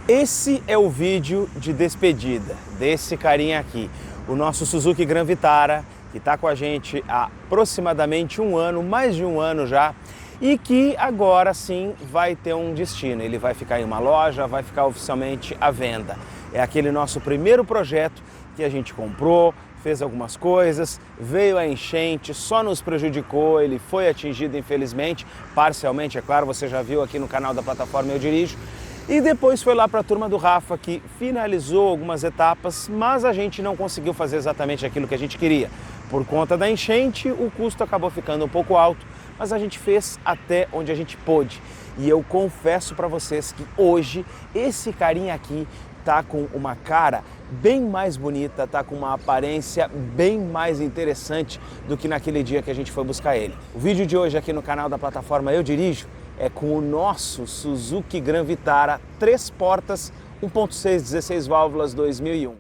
Esse é o vídeo de despedida desse carinha aqui, o nosso Suzuki Gran Vitara, que está com a gente há aproximadamente um ano, mais de um ano já, e que agora sim vai ter um destino. Ele vai ficar em uma loja, vai ficar oficialmente à venda. É aquele nosso primeiro projeto que a gente comprou, fez algumas coisas, veio a enchente, só nos prejudicou, ele foi atingido infelizmente, parcialmente, é claro, você já viu aqui no canal da plataforma Eu Dirijo. E depois foi lá para a turma do Rafa, que finalizou algumas etapas, mas a gente não conseguiu fazer exatamente aquilo que a gente queria. Por conta da enchente, o custo acabou ficando um pouco alto, mas a gente fez até onde a gente pôde. E eu confesso para vocês que hoje esse carinha aqui tá com uma cara bem mais bonita, tá com uma aparência bem mais interessante do que naquele dia que a gente foi buscar ele. O vídeo de hoje aqui no canal da plataforma Eu Dirijo é com o nosso Suzuki Gran Vitara 3 portas, 1.6, 16 válvulas 2001.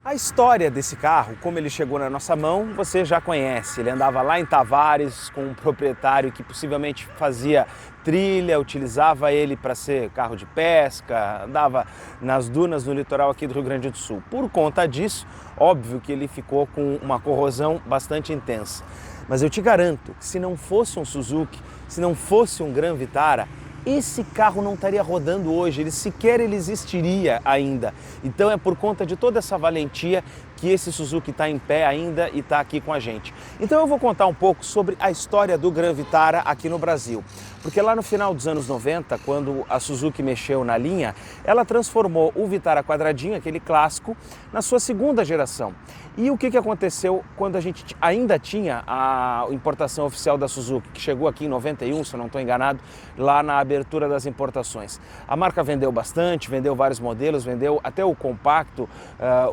A história desse carro, como ele chegou na nossa mão, você já conhece. Ele andava lá em Tavares com um proprietário que possivelmente fazia trilha, utilizava ele para ser carro de pesca, andava nas dunas no litoral aqui do Rio Grande do Sul. Por conta disso, óbvio que ele ficou com uma corrosão bastante intensa. Mas eu te garanto que se não fosse um Suzuki, se não fosse um Gran Vitara, esse carro não estaria rodando hoje, ele existiria ainda. Então é por conta de toda essa valentia que esse Suzuki está em pé ainda e está aqui com a gente. Então eu vou contar um pouco sobre a história do Gran Vitara aqui no Brasil. Porque lá no final dos anos 90, quando a Suzuki mexeu na linha, ela transformou o Vitara quadradinho, aquele clássico, na sua segunda geração. E o que aconteceu quando a gente ainda tinha a importação oficial da Suzuki, que chegou aqui em 91, se eu não estou enganado, lá na abertura das importações. A marca vendeu bastante, vendeu vários modelos, vendeu até o compacto,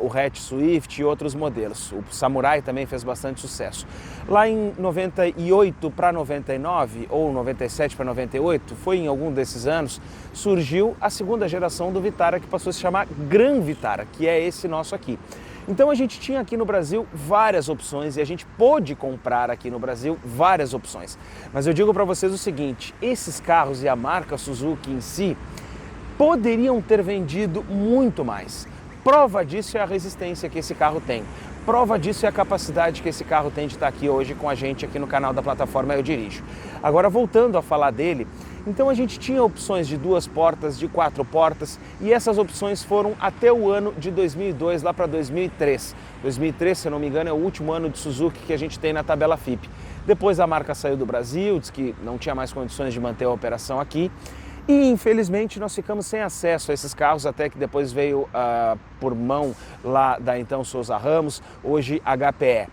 o hatch Swift e outros modelos. O Samurai também fez bastante sucesso. Lá em 98 para 99, ou 97 para 98, foi em algum desses anos, surgiu a segunda geração do Vitara, que passou a se chamar Gran Vitara, que é esse nosso aqui. Então a gente tinha aqui no Brasil várias opções e a gente pôde comprar aqui no Brasil várias opções. Mas eu digo para vocês o seguinte, esses carros e a marca Suzuki em si poderiam ter vendido muito mais. Prova disso é a resistência que esse carro tem. Prova disso é a capacidade que esse carro tem de estar aqui hoje com a gente aqui no canal da plataforma Eu Dirijo. Agora voltando a falar dele, então a gente tinha opções de 2 portas, de 4 portas e essas opções foram até o ano de 2002, lá para 2003. 2003, se eu não me engano, é o último ano de Suzuki que a gente tem na tabela FIPE. Depois a marca saiu do Brasil, disse que não tinha mais condições de manter a operação aqui. E infelizmente nós ficamos sem acesso a esses carros, até que depois veio por mão lá da então Souza Ramos, hoje HPE.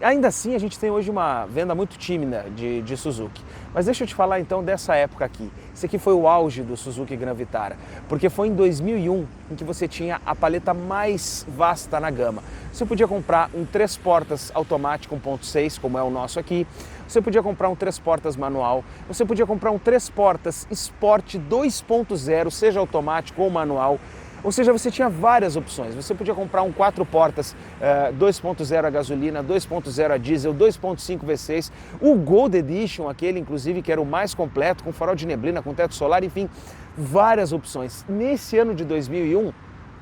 Ainda assim a gente tem hoje uma venda muito tímida de Suzuki. Mas deixa eu te falar então dessa época aqui. Esse aqui foi o auge do Suzuki Gran Vitara, porque foi em 2001 em que você tinha a paleta mais vasta na gama. Você podia comprar um 3 portas automático 1.6, como é o nosso aqui. Você podia comprar um 3 portas manual. Você podia comprar um 3 portas Sport 2.0, seja automático ou manual. Ou seja, você tinha várias opções. Você podia comprar um 4 portas 2.0 a gasolina, 2.0 a diesel, 2.5 V6, o Gold Edition, aquele inclusive que era o mais completo, com farol de neblina, com teto solar, enfim, várias opções. Nesse ano de 2001,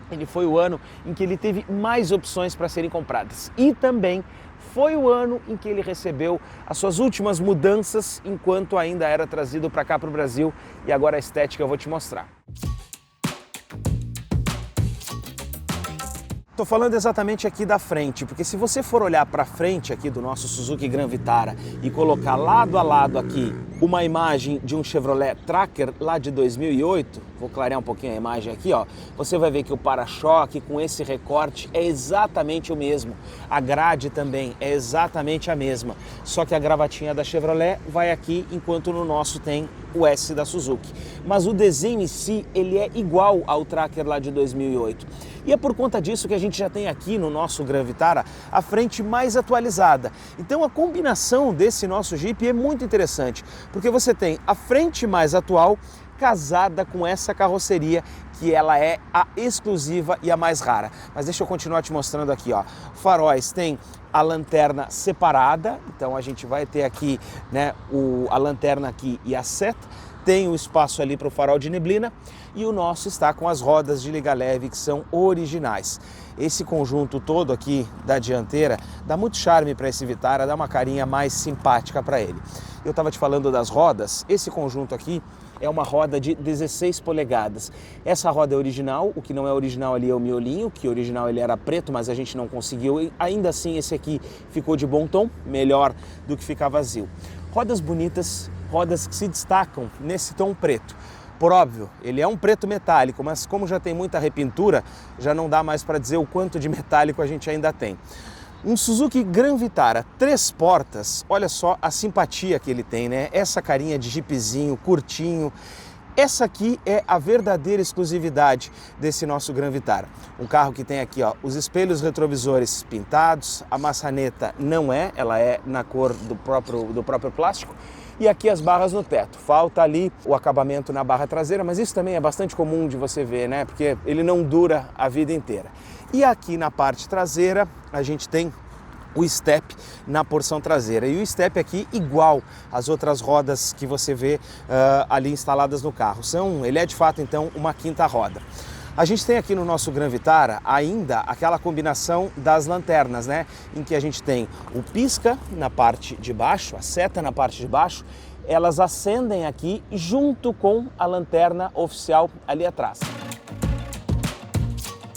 ele foi o ano em que ele teve mais opções para serem compradas. E também foi o ano em que ele recebeu as suas últimas mudanças, enquanto ainda era trazido para cá para o Brasil. E agora a estética eu vou te mostrar. Estou falando exatamente aqui da frente, porque se você for olhar para frente aqui do nosso Suzuki Gran Vitara e colocar lado a lado aqui uma imagem de um Chevrolet Tracker lá de 2008, vou clarear um pouquinho a imagem aqui, ó, você vai ver que o para-choque com esse recorte é exatamente o mesmo. A grade também é exatamente a mesma, só que a gravatinha da Chevrolet vai aqui, enquanto no nosso tem o S da Suzuki. Mas o desenho em si, ele é igual ao Tracker lá de 2008. E é por conta disso que a gente já tem aqui no nosso Gran Vitara a frente mais atualizada. Então a combinação desse nosso Jeep é muito interessante, porque você tem a frente mais atual casada com essa carroceria, que ela é a exclusiva e a mais rara. Mas deixa eu continuar te mostrando aqui, ó. Faróis tem a lanterna separada, então a gente vai ter aqui, né, a lanterna aqui e a seta. Tem o espaço ali para o farol de neblina e o nosso está com as rodas de liga leve que são originais. Esse conjunto todo aqui da dianteira dá muito charme para esse Vitara, dá uma carinha mais simpática para ele. Eu estava te falando das rodas, esse conjunto aqui é uma roda de 16 polegadas. Essa roda é original, o que não é original ali é o miolinho, que original ele era preto, mas a gente não conseguiu. E ainda assim esse aqui ficou de bom tom, melhor do que ficar vazio. Rodas bonitas, rodas que se destacam nesse tom preto. Por óbvio, ele é um preto metálico, mas como já tem muita repintura, já não dá mais para dizer o quanto de metálico a gente ainda tem. Um Suzuki Gran Vitara 3 portas, olha só a simpatia que ele tem, né? Essa carinha de jipezinho, curtinho. Essa aqui é a verdadeira exclusividade desse nosso Gran Vitara. Um carro que tem aqui, ó, os espelhos retrovisores pintados, a maçaneta não é, ela é na cor do próprio plástico. E aqui as barras no teto. Falta ali o acabamento na barra traseira, mas isso também é bastante comum de você ver, né? Porque ele não dura a vida inteira. E aqui na parte traseira a gente tem o step na porção traseira. E o step aqui igual às outras rodas que você vê ali instaladas no carro. Ele é de fato então uma quinta roda. A gente tem aqui no nosso Gran Vitara ainda aquela combinação das lanternas, né? Em que a gente tem o pisca na parte de baixo, a seta na parte de baixo, elas acendem aqui junto com a lanterna oficial ali atrás.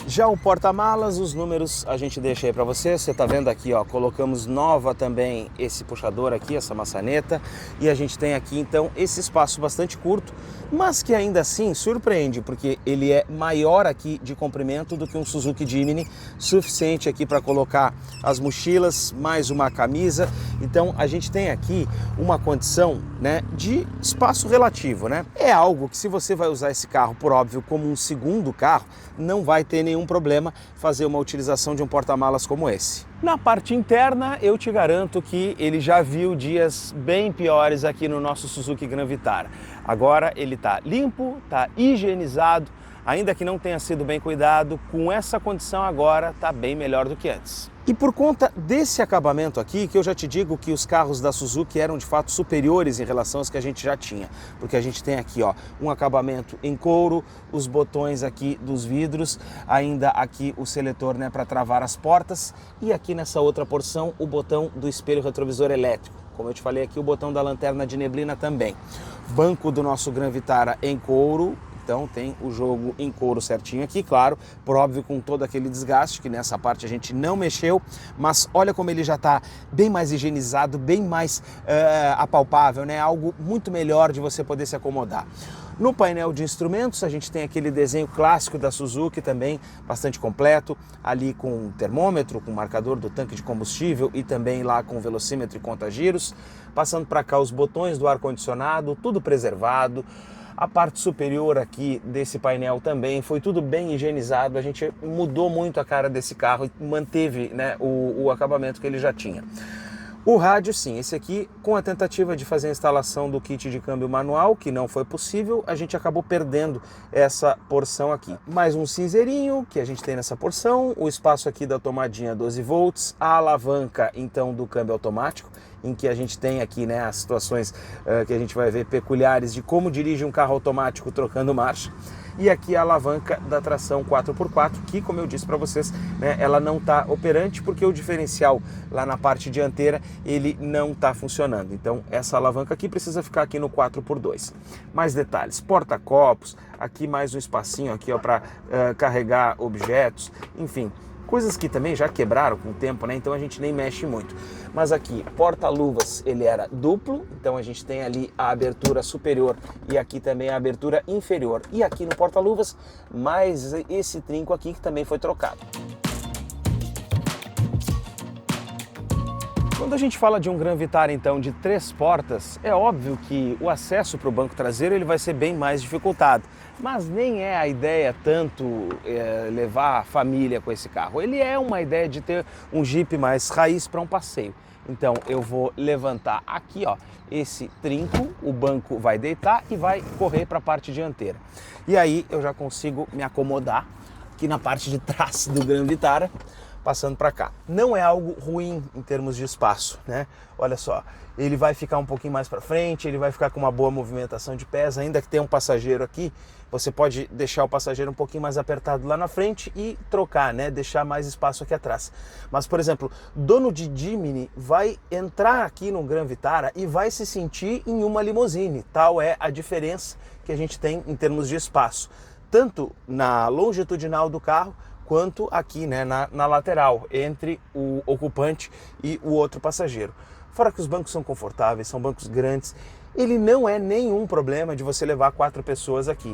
Já o porta-malas, os números a gente deixa aí para você. Você tá vendo aqui, ó, colocamos nova também esse puxador aqui, essa maçaneta, e a gente tem aqui então esse espaço bastante curto, mas que ainda assim surpreende, porque ele é maior aqui de comprimento do que um Suzuki Jimny, suficiente aqui para colocar as mochilas, mais uma camisa. Então a gente tem aqui uma condição, né, de espaço relativo, né? É algo que, se você vai usar esse carro, por óbvio, como um segundo carro, não vai ter nenhum problema fazer uma utilização de um porta-malas como esse. Na parte interna, eu te garanto que ele já viu dias bem piores aqui no nosso Suzuki Gran Vitara. Agora ele está limpo, está higienizado, ainda que não tenha sido bem cuidado, com essa condição agora está bem melhor do que antes. E por conta desse acabamento aqui, que eu já te digo que os carros da Suzuki eram de fato superiores em relação aos que a gente já tinha. Porque a gente tem aqui, ó, um acabamento em couro, os botões aqui dos vidros, ainda aqui o seletor, né, para travar as portas, e aqui nessa outra porção o botão do espelho retrovisor elétrico. Como eu te falei aqui, o botão da lanterna de neblina também. Banco do nosso Gran Vitara em couro. Então tem o jogo em couro certinho aqui, claro, por óbvio com todo aquele desgaste, que nessa parte a gente não mexeu, mas olha como ele já está bem mais higienizado, bem mais apalpável, né? Algo muito melhor de você poder se acomodar. No painel de instrumentos a gente tem aquele desenho clássico da Suzuki também, bastante completo, ali com termômetro, com marcador do tanque de combustível e também lá com velocímetro e conta-giros. Passando para cá os botões do ar-condicionado, tudo preservado. A parte superior aqui desse painel também foi tudo bem higienizado, a gente mudou muito a cara desse carro e manteve, né, o acabamento que ele já tinha. O rádio, sim, esse aqui, com a tentativa de fazer a instalação do kit de câmbio manual, que não foi possível, a gente acabou perdendo essa porção aqui. Mais um cinzeirinho que a gente tem nessa porção, o espaço aqui da tomadinha 12 volts, a alavanca, então, do câmbio automático, em que a gente tem aqui, né, as situações que a gente vai ver peculiares de como dirige um carro automático trocando marcha. E aqui a alavanca da tração 4x4, que, como eu disse para vocês, né, ela não está operante porque o diferencial lá na parte dianteira ele não está funcionando. Então essa alavanca aqui precisa ficar aqui no 4x2. Mais detalhes, porta-copos, aqui mais um espacinho aqui para carregar objetos, enfim. Coisas que também já quebraram com o tempo, né? Então a gente nem mexe muito. Mas aqui, porta-luvas, ele era duplo, então a gente tem ali a abertura superior e aqui também a abertura inferior. E aqui no porta-luvas, mais esse trinco aqui que também foi trocado. Quando a gente fala de um Gran Vitara, então, de 3 portas, é óbvio que o acesso para o banco traseiro ele vai ser bem mais dificultado. Mas nem é a ideia tanto levar a família com esse carro. Ele é uma ideia de ter um Jeep mais raiz para um passeio. Então eu vou levantar aqui, ó, esse trinco, o banco vai deitar e vai correr para a parte dianteira. E aí eu já consigo me acomodar aqui na parte de trás do Gran Vitara, passando para cá. Não é algo ruim em termos de espaço, né? Olha só, ele vai ficar um pouquinho mais para frente, ele vai ficar com uma boa movimentação de pés, ainda que tenha um passageiro aqui, você pode deixar o passageiro um pouquinho mais apertado lá na frente e trocar, né? Deixar mais espaço aqui atrás. Mas, por exemplo, dono de Jimny vai entrar aqui no Gran Vitara e vai se sentir em uma limusine. Tal é a diferença que a gente tem em termos de espaço, tanto na longitudinal do carro, quanto aqui, né, na lateral, entre o ocupante e o outro passageiro. Fora que os bancos são confortáveis, são bancos grandes, ele não é nenhum problema de você levar 4 pessoas aqui.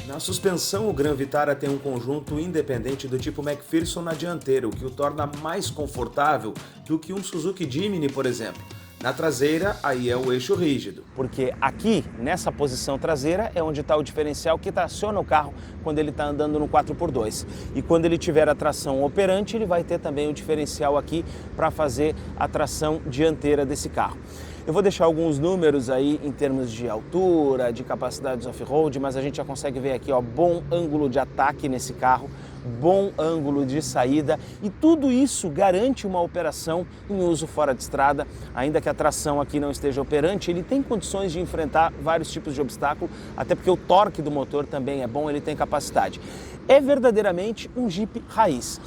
Na suspensão, o Gran Vitara tem um conjunto independente do tipo McPherson na dianteira, o que o torna mais confortável do que um Suzuki Jimny, por exemplo. Na traseira, aí é o eixo rígido. Porque aqui, nessa posição traseira, é onde está o diferencial que traciona o carro quando ele está andando no 4x2. E quando ele tiver a tração operante, ele vai ter também o diferencial aqui para fazer a tração dianteira desse carro. Eu vou deixar alguns números aí em termos de altura, de capacidade off-road, mas a gente já consegue ver aqui, ó, bom ângulo de ataque nesse carro, bom ângulo de saída, e tudo isso garante uma operação em uso fora de estrada. Ainda que a tração aqui não esteja operante, ele tem condições de enfrentar vários tipos de obstáculo, até porque o torque do motor também é bom, ele tem capacidade. É verdadeiramente um Jeep raiz.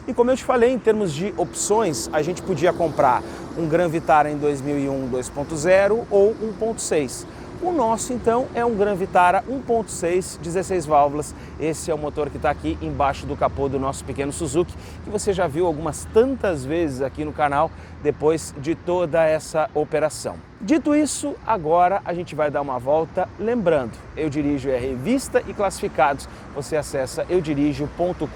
E como eu te falei, em termos de opções, a gente podia comprar um Gran Vitara em 2001 2.0 ou 1.6. O nosso, então, é um Gran Vitara 1.6, 16 válvulas. Esse é o motor que está aqui embaixo do capô do nosso pequeno Suzuki, que você já viu algumas tantas vezes aqui no canal, depois de toda essa operação. Dito isso, agora a gente vai dar uma volta. Lembrando, Eu Dirijo é revista e classificados. Você acessa eudirijo.com.br.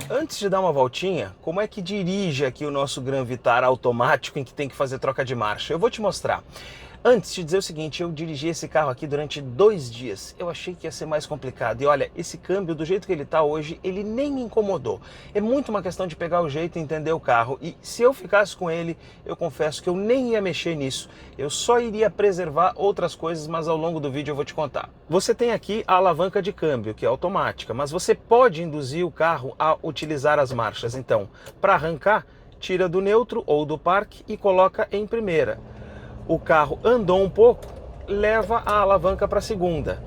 Antes de dar uma voltinha, como é que dirige aqui o nosso Gran Vitara automático em que tem que fazer troca de marcha? Eu vou te mostrar. Antes de dizer o seguinte, eu dirigi esse carro aqui durante 2 dias. Eu achei que ia ser mais complicado. E olha, esse câmbio, do jeito que ele está hoje, ele nem me incomodou. É muito uma questão de pegar o jeito e entender o carro. E se eu ficasse com ele, eu confesso que eu nem ia mexer nisso. Eu só iria preservar outras coisas, mas ao longo do vídeo eu vou te contar. Você tem aqui a alavanca de câmbio, que é automática, mas você pode induzir o carro a utilizar as marchas. Então, para arrancar, tira do neutro ou do parque e coloca em primeira. O carro andou um pouco, leva a alavanca para a segunda.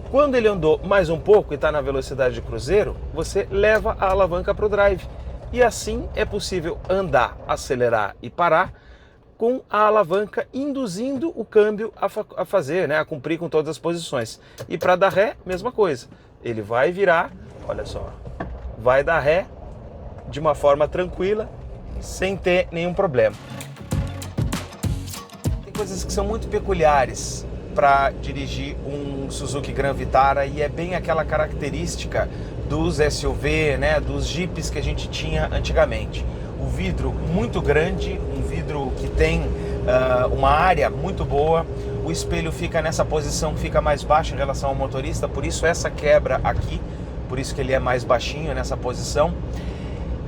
Quando ele andou mais um pouco e está na velocidade de cruzeiro, você leva a alavanca para o drive. E assim é possível andar, acelerar e parar com a alavanca induzindo o câmbio a fazer, né, a cumprir com todas as posições. E para dar ré, mesma coisa. Ele vai virar, olha só, vai dar ré de uma forma tranquila, sem ter nenhum problema. Coisas que são muito peculiares para dirigir um Suzuki Gran Vitara e é bem aquela característica dos SUV, né, dos Jeeps que a gente tinha antigamente. O vidro muito grande, um vidro que tem uma área muito boa, o espelho fica nessa posição, fica mais baixo em relação ao motorista, por isso essa quebra aqui, por isso que ele é mais baixinho nessa posição.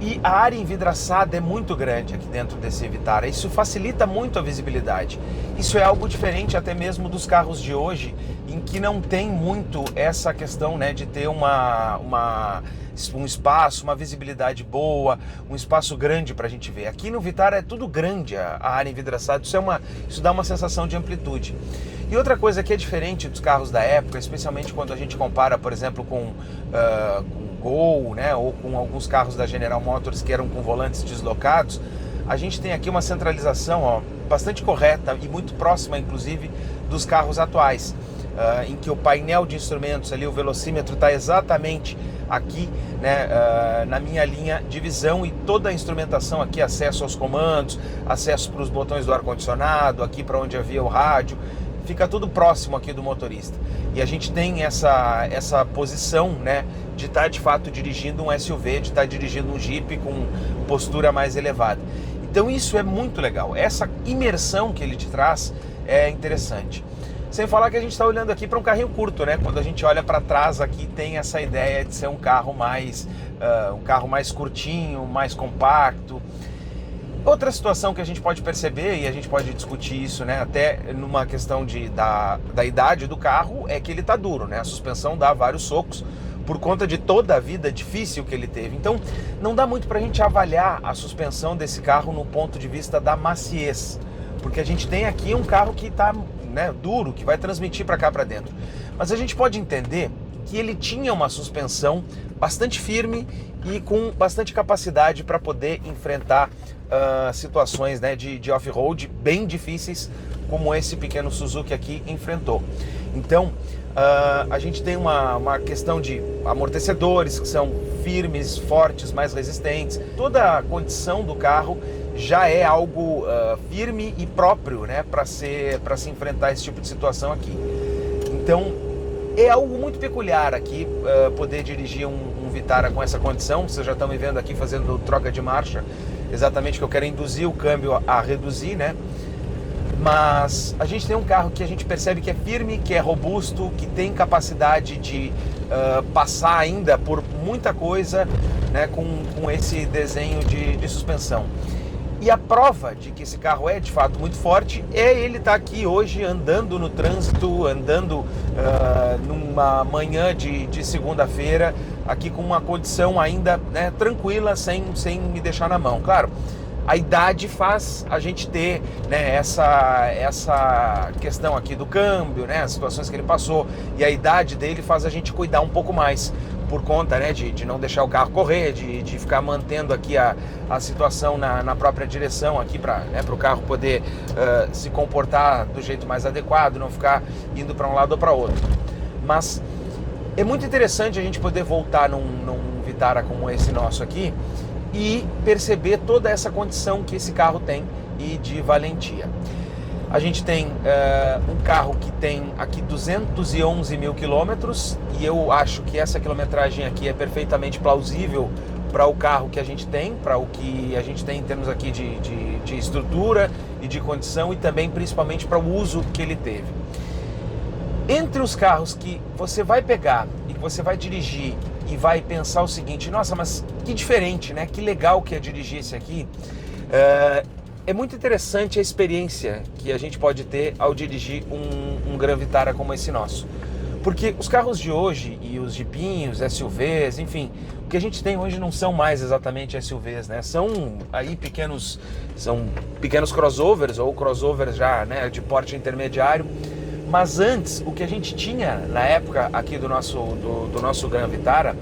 E a área envidraçada é muito grande aqui dentro desse Vitara, isso facilita muito a visibilidade. Isso é algo diferente até mesmo dos carros de hoje, em que não tem muito essa questão, né, de ter um espaço, uma visibilidade boa, um espaço grande para a gente ver. Aqui no Vitara é tudo grande, a área envidraçada, isso dá uma sensação de amplitude. E outra coisa que é diferente dos carros da época, especialmente quando a gente compara, por exemplo, com Gol, né, ou com alguns carros da General Motors que eram com volantes deslocados, a gente tem aqui uma centralização, ó, bastante correta e muito próxima, inclusive, dos carros atuais, em que o painel de instrumentos ali, o velocímetro está exatamente aqui, né, na minha linha de visão, e toda a instrumentação aqui, acesso aos comandos, acesso para os botões do ar-condicionado, aqui para onde havia o rádio, fica tudo próximo aqui do motorista. E a gente tem essa posição, né, de estar de fato dirigindo um SUV, de estar dirigindo um Jeep com postura mais elevada. Então isso é muito legal. Essa imersão que ele te traz é interessante. Sem falar que a gente está olhando aqui para um carrinho curto, né? Quando a gente olha para trás aqui tem essa ideia de ser um carro mais curtinho, mais compacto. Outra situação que a gente pode perceber, e a gente pode discutir isso, né, até numa questão da idade do carro, é que ele está duro, né? A suspensão dá vários socos por conta de toda a vida difícil que ele teve. Então, não dá muito para a gente avaliar a suspensão desse carro no ponto de vista da maciez, porque a gente tem aqui um carro que está, né, duro, que vai transmitir para cá para dentro. Mas a gente pode entender que ele tinha uma suspensão bastante firme e com bastante capacidade para poder enfrentar situações, né, de off-road bem difíceis, como esse pequeno Suzuki aqui enfrentou. Então, a gente tem uma questão de amortecedores que são firmes, fortes, mais resistentes. Toda a condição do carro já é algo firme e próprio, né, para se enfrentar esse tipo de situação aqui. Então, é algo muito peculiar aqui poder dirigir um Vitara com essa condição. Vocês já estão me vendo aqui fazendo troca de marcha, exatamente que eu quero induzir o câmbio a reduzir, né? Mas a gente tem um carro que a gente percebe que é firme, que é robusto, que tem capacidade de passar ainda por muita coisa, né, com esse desenho de suspensão. E a prova de que esse carro é de fato muito forte é ele estar aqui hoje andando no trânsito, andando numa manhã de segunda-feira, aqui com uma condição ainda, né, tranquila, sem me deixar na mão. Claro, a idade faz a gente ter, né, essa questão aqui do câmbio, né, as situações que ele passou, e a idade dele faz a gente cuidar um pouco mais, por conta, né, de não deixar o carro correr, de ficar mantendo aqui a situação na própria direção aqui para o carro poder se comportar do jeito mais adequado, não ficar indo para um lado ou para outro. Mas é muito interessante a gente poder voltar num Vitara como esse nosso aqui e perceber toda essa condição que esse carro tem e de valentia. A gente tem um carro que tem aqui 211 mil quilômetros, e eu acho que essa quilometragem aqui é perfeitamente plausível para o carro que a gente tem, para o que a gente tem em termos aqui de estrutura e de condição, e também principalmente para o uso que ele teve. Entre os carros que você vai pegar e que você vai dirigir e vai pensar o seguinte: nossa, mas que diferente, né? Que legal que é dirigir esse aqui. É muito interessante a experiência que a gente pode ter ao dirigir um Gran Vitara como esse nosso. Porque os carros de hoje, e os jipinhos, SUVs, enfim, o que a gente tem hoje não são mais exatamente SUVs, né? São aí pequenos crossovers, ou crossovers já, né, de porte intermediário. Mas antes, o que a gente tinha na época aqui do nosso Gran Vitara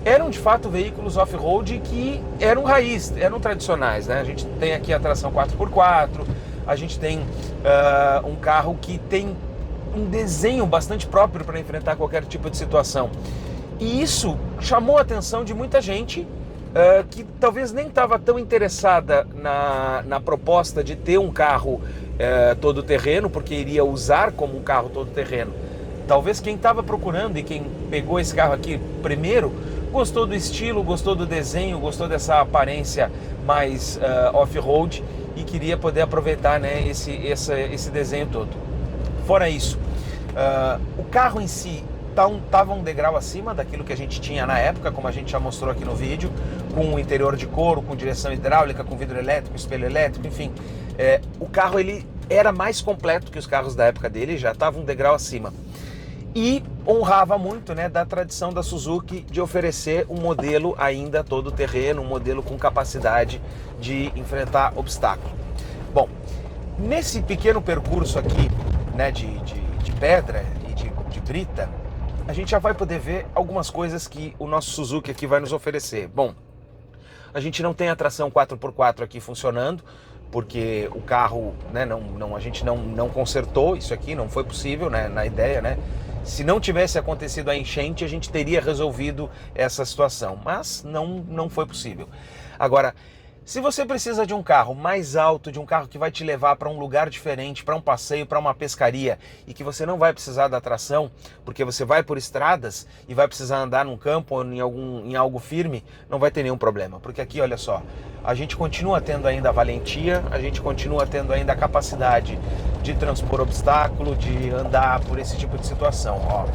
eram de fato veículos off-road que eram raiz, eram tradicionais, né? A gente tem aqui a tração 4x4, a gente tem um carro que tem um desenho bastante próprio para enfrentar qualquer tipo de situação. E isso chamou a atenção de muita gente que talvez nem estava tão interessada na proposta de ter um carro todo terreno, porque iria usar como um carro todo terreno. Talvez quem estava procurando e quem pegou esse carro aqui primeiro gostou do estilo, gostou do desenho, gostou dessa aparência mais off-road e queria poder aproveitar, né, esse desenho todo. Fora isso, o carro em si estava um degrau acima daquilo que a gente tinha na época, como a gente já mostrou aqui no vídeo, com o interior de couro, com direção hidráulica, com vidro elétrico, espelho elétrico, enfim. O carro ele era mais completo que os carros da época dele, já estava um degrau acima. E honrava muito, né, da tradição da Suzuki de oferecer um modelo ainda todo terreno, um modelo com capacidade de enfrentar obstáculo. Bom, nesse pequeno percurso aqui, né, de pedra e de brita, a gente já vai poder ver algumas coisas que o nosso Suzuki aqui vai nos oferecer. Bom, a gente não tem a tração 4x4 aqui funcionando, porque o carro, né, a gente não consertou isso aqui, não foi possível, né, na ideia, né? Se não tivesse acontecido a enchente, a gente teria resolvido essa situação, mas não foi possível. Agora, se você precisa de um carro mais alto, de um carro que vai te levar para um lugar diferente, para um passeio, para uma pescaria, e que você não vai precisar da tração, porque você vai por estradas e vai precisar andar num campo ou em algo firme, não vai ter nenhum problema. Porque aqui, olha só, a gente continua tendo ainda a valentia, a gente continua tendo ainda a capacidade de transpor obstáculo, de andar por esse tipo de situação, ó.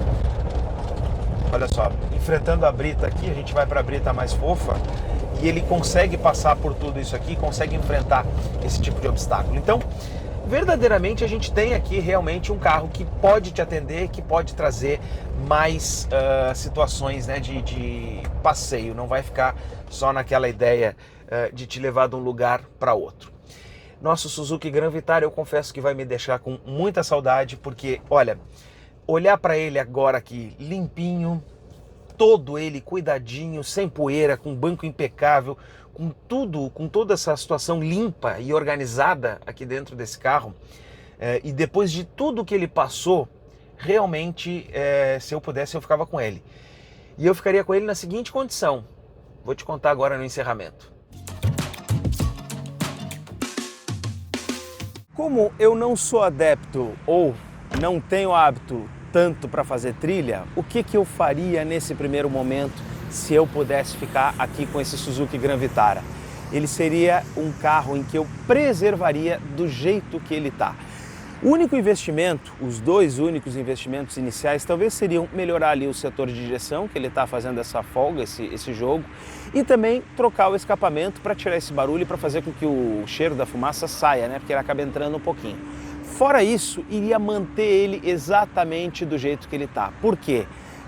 Olha só, enfrentando a brita aqui, a gente vai para a brita mais fofa e ele consegue passar por tudo isso aqui, consegue enfrentar esse tipo de obstáculo. Então, verdadeiramente a gente tem aqui realmente um carro que pode te atender, que pode trazer mais situações, né, de passeio, não vai ficar só naquela ideia de te levar de um lugar para outro. Nosso Suzuki Gran Vitara, eu confesso que vai me deixar com muita saudade, porque, olha, olhar para ele agora aqui limpinho, todo ele cuidadinho, sem poeira, com banco impecável, com tudo, com toda essa situação limpa e organizada aqui dentro desse carro, e depois de tudo que ele passou, realmente, se eu pudesse, eu ficava com ele. E eu ficaria com ele na seguinte condição, vou te contar agora no encerramento. Como eu não sou adepto ou não tenho hábito tanto para fazer trilha, o que eu faria nesse primeiro momento se eu pudesse ficar aqui com esse Suzuki Gran Vitara? Ele seria um carro em que eu preservaria do jeito que ele está. O único investimento, os dois únicos investimentos iniciais, talvez seriam melhorar ali o setor de direção, que ele está fazendo essa folga, esse jogo, e também trocar o escapamento para tirar esse barulho e para fazer com que o cheiro da fumaça saia, né? Porque ele acaba entrando um pouquinho. Fora isso, iria manter ele exatamente do jeito que ele está. Por quê?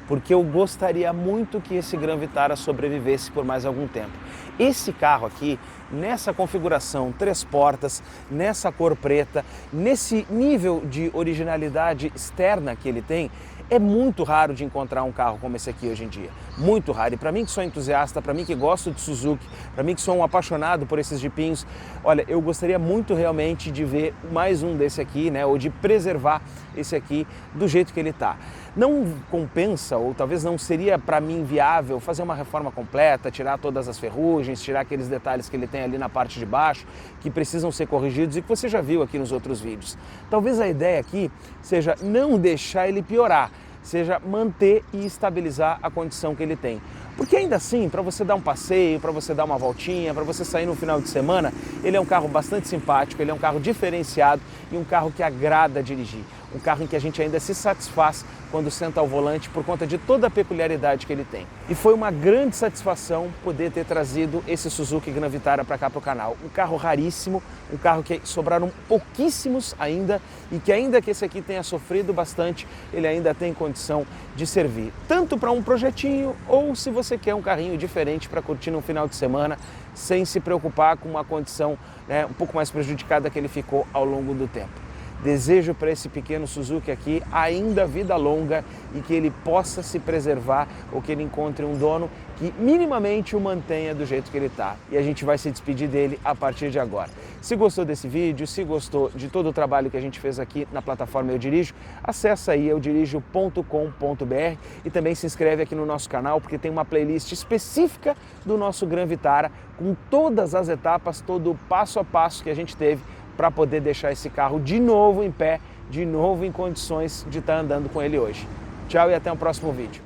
Porque eu gostaria muito que esse Gran Vitara sobrevivesse por mais algum tempo. Esse carro aqui, nessa configuração 3 portas, nessa cor preta, nesse nível de originalidade externa que ele tem, é muito raro de encontrar um carro como esse aqui hoje em dia. Muito raro. E para mim que sou entusiasta, para mim que gosto de Suzuki, para mim que sou um apaixonado por esses jipinhos, olha, eu gostaria muito realmente de ver mais um desse aqui, né, ou de preservar esse aqui do jeito que ele está. Não compensa, ou talvez não seria para mim viável fazer uma reforma completa, tirar todas as ferrugens, tirar aqueles detalhes que ele tem ali na parte de baixo, que precisam ser corrigidos e que você já viu aqui nos outros vídeos. Talvez a ideia aqui seja não deixar ele piorar, seja manter e estabilizar a condição que ele tem. Porque ainda assim, para você dar um passeio, para você dar uma voltinha, para você sair no final de semana, ele é um carro bastante simpático, ele é um carro diferenciado e um carro que agrada dirigir. Um carro em que a gente ainda se satisfaz quando senta ao volante por conta de toda a peculiaridade que ele tem. E foi uma grande satisfação poder ter trazido esse Suzuki Gran Vitara para cá para o canal. Um carro raríssimo, um carro que sobraram pouquíssimos ainda e que ainda que esse aqui tenha sofrido bastante, ele ainda tem condição de servir. Tanto para um projetinho ou se você quer um carrinho diferente para curtir no final de semana sem se preocupar com uma condição, né, um pouco mais prejudicada que ele ficou ao longo do tempo. Desejo para esse pequeno Suzuki aqui ainda vida longa e que ele possa se preservar ou que ele encontre um dono que minimamente o mantenha do jeito que ele está. E a gente vai se despedir dele a partir de agora. Se gostou desse vídeo, se gostou de todo o trabalho que a gente fez aqui na plataforma Eu Dirijo, acessa aí eudirijo.com.br e também se inscreve aqui no nosso canal porque tem uma playlist específica do nosso Gran Vitara com todas as etapas, todo o passo a passo que a gente teve para poder deixar esse carro de novo em pé, de novo em condições de estar andando com ele hoje. Tchau e até o próximo vídeo.